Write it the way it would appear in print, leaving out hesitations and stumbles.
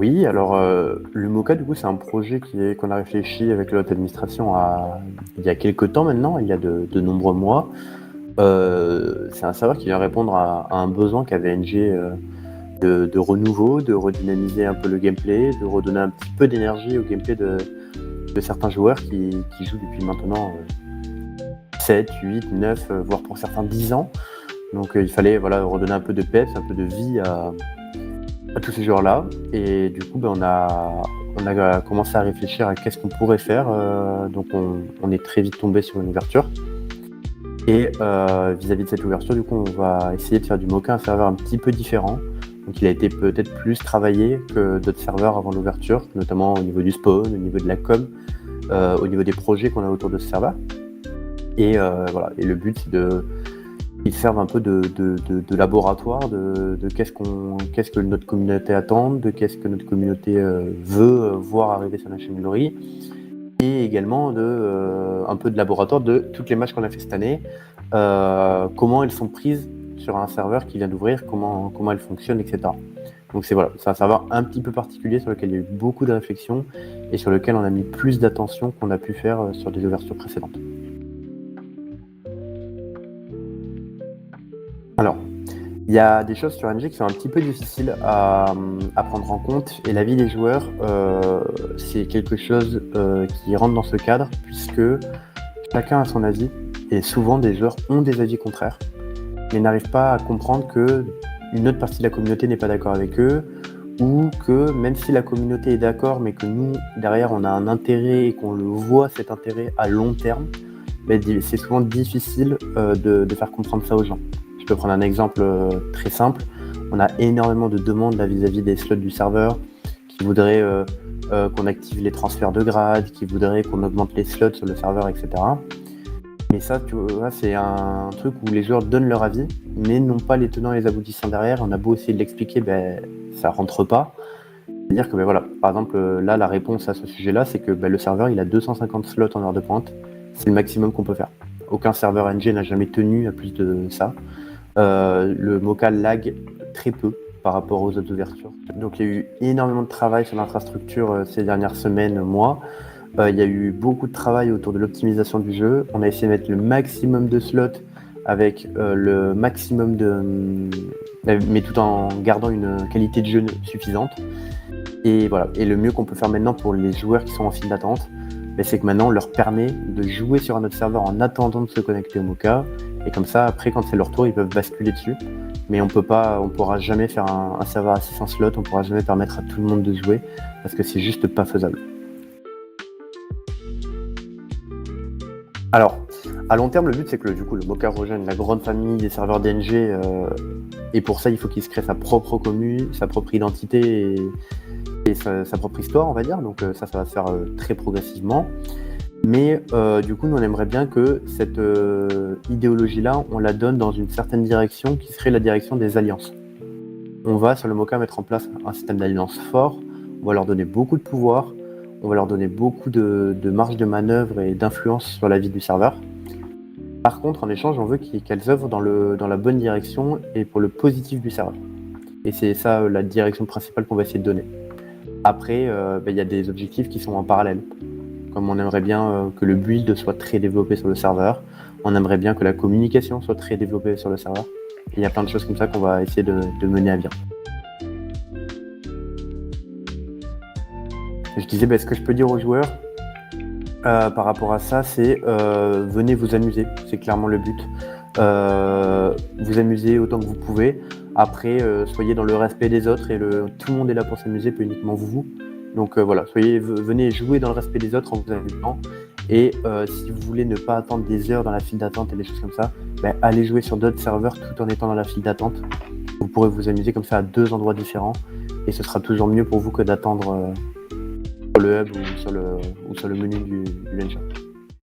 Oui, alors le Mocha, du coup, c'est un projet qu'on a réfléchi avec notre administration il y a quelques temps maintenant, il y a de nombreux mois. C'est un serveur qui vient répondre à un besoin qu'avait NG de renouveau, de redynamiser un peu le gameplay, de redonner un petit peu d'énergie au gameplay de certains joueurs qui jouent depuis maintenant 7, 8, 9, voire pour certains 10 ans. Donc il fallait redonner un peu de peps, un peu de vie à tous ces joueurs-là. Et du coup, on a commencé à réfléchir à qu'est-ce qu'on pourrait faire. Donc on est très vite tombé sur une ouverture. Et vis-à-vis de cette ouverture, du coup, on va essayer de faire du Mocha un serveur un petit peu différent. Donc il a été peut-être plus travaillé que d'autres serveurs avant l'ouverture, notamment au niveau du spawn, au niveau de la com, au niveau des projets qu'on a autour de ce serveur. Et voilà. Et le but, c'est qu'ils servent un peu de laboratoire de qu'est-ce que notre communauté attend, de qu'est-ce que notre communauté veut voir arriver sur la chaîne Glory, et également un peu de laboratoire de toutes les matchs qu'on a fait cette année, comment elles sont prises sur un serveur qui vient d'ouvrir, comment elles fonctionnent, etc. Donc c'est un serveur un petit peu particulier sur lequel il y a eu beaucoup de réflexions et sur lequel on a mis plus d'attention qu'on a pu faire sur des ouvertures précédentes. Alors, il y a des choses sur NG qui sont un petit peu difficiles à prendre en compte, et l'avis des joueurs, c'est quelque chose qui rentre dans ce cadre, puisque chacun a son avis, et souvent des joueurs ont des avis contraires, mais n'arrivent pas à comprendre qu'une autre partie de la communauté n'est pas d'accord avec eux, ou que même si la communauté est d'accord, mais que nous, derrière, on a un intérêt et qu'on le voit, cet intérêt à long terme, c'est souvent difficile de faire comprendre ça aux gens. Je peux prendre un exemple très simple. On a énormément de demandes là, vis-à-vis des slots du serveur qui voudraient qu'on active les transferts de grade, qui voudraient qu'on augmente les slots sur le serveur, etc. Mais ça, tu vois, c'est un truc où les joueurs donnent leur avis, mais n'ont pas les tenants et les aboutissants derrière. On a beau essayer de l'expliquer, ça rentre pas. C'est-à-dire que par exemple, là, la réponse à ce sujet-là, c'est que le serveur, il a 250 slots en heure de pointe. C'est le maximum qu'on peut faire. Aucun serveur NG n'a jamais tenu à plus de ça. Le Mocha lag très peu par rapport aux autres ouvertures. Donc il y a eu énormément de travail sur l'infrastructure ces dernières semaines, mois. Il y a eu beaucoup de travail autour de l'optimisation du jeu. On a essayé de mettre le maximum de slots avec le maximum mais tout en gardant une qualité de jeu suffisante. Et voilà. Et le mieux qu'on peut faire maintenant pour les joueurs qui sont en file d'attente, c'est que maintenant on leur permet de jouer sur un autre serveur en attendant de se connecter au Mocha. Et comme ça, après, quand c'est leur tour, ils peuvent basculer dessus. Mais on pourra jamais faire un serveur à 600 slots, on pourra jamais permettre à tout le monde de jouer, parce que c'est juste pas faisable. Alors, à long terme, le but, c'est que du coup, le Mocha rejoigne la grande famille des serveurs DNG, et pour ça, il faut qu'il se crée sa propre commune, sa propre identité et sa propre histoire, on va dire. Donc ça va se faire très progressivement. Mais du coup, nous, on aimerait bien que cette idéologie-là, on la donne dans une certaine direction qui serait la direction des alliances. On va, sur le Mocha, mettre en place un système d'alliance fort. On va leur donner beaucoup de pouvoir. On va leur donner beaucoup de marge de manœuvre et d'influence sur la vie du serveur. Par contre, en échange, on veut qu'elles œuvrent dans la bonne direction et pour le positif du serveur. Et c'est ça la direction principale qu'on va essayer de donner. Après, y a des objectifs qui sont en parallèle. Comme on aimerait bien que le build soit très développé sur le serveur, on aimerait bien que la communication soit très développée sur le serveur. Et il y a plein de choses comme ça qu'on va essayer de mener à bien. Je disais, ce que je peux dire aux joueurs par rapport à ça, c'est venez vous amuser, c'est clairement le but. Vous amuser autant que vous pouvez. Après, soyez dans le respect des autres et tout le monde est là pour s'amuser, pas uniquement vous. Donc venez jouer dans le respect des autres en vous amusant. Et si vous voulez ne pas attendre des heures dans la file d'attente et des choses comme ça, allez jouer sur d'autres serveurs tout en étant dans la file d'attente. Vous pourrez vous amuser comme ça à 2 endroits différents et ce sera toujours mieux pour vous que d'attendre sur le hub ou sur le menu du launcher.